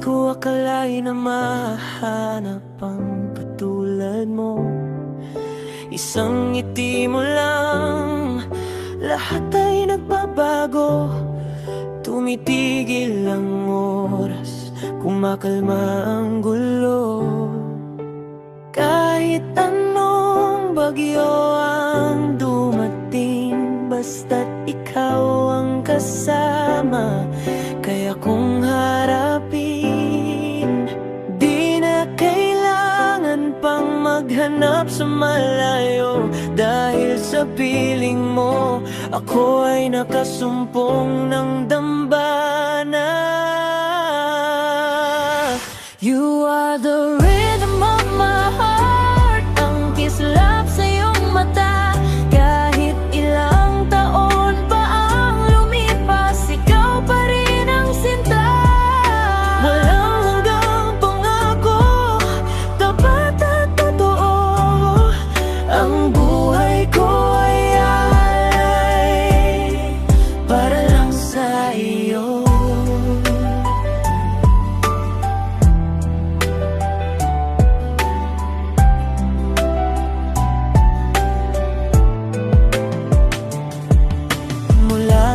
ko akalain na mahanap ang katulad mo. Isang ngiti mo lang, lahat ay nagbabago. Tumitigil ang oras, kumakalma ang gulo. Kahit anong bagyo ang dumating, basta't ikaw ang kasama. Kaya kung harapin, di na kailangan pang maghanap sa malayo. Dahil sa piling mo, ako ay nakasumpong ng dambana. You are the rhythm of my heart, ang kislap sa iyong mata. Kahit ilang taon pa ang lumipas, ikaw pa rin ang sinta. Walang hanggang pangako, tapat at totoo. Ang buhay ko ay alay para lang sa iyo.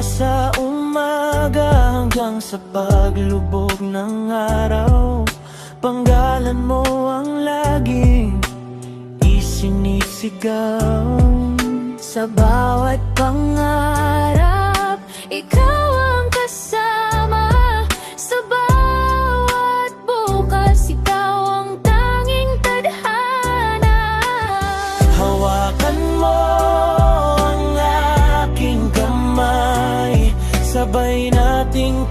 Sa umaga hanggang sa paglubog ng araw, panggalan mo ang laging isinisigaw. Sa bawat pangarap, ikaw ang kasama. Sa bawat bukas, ikaw ang tanging tadhana. Hawakan mo ang aking kamay, sabay nating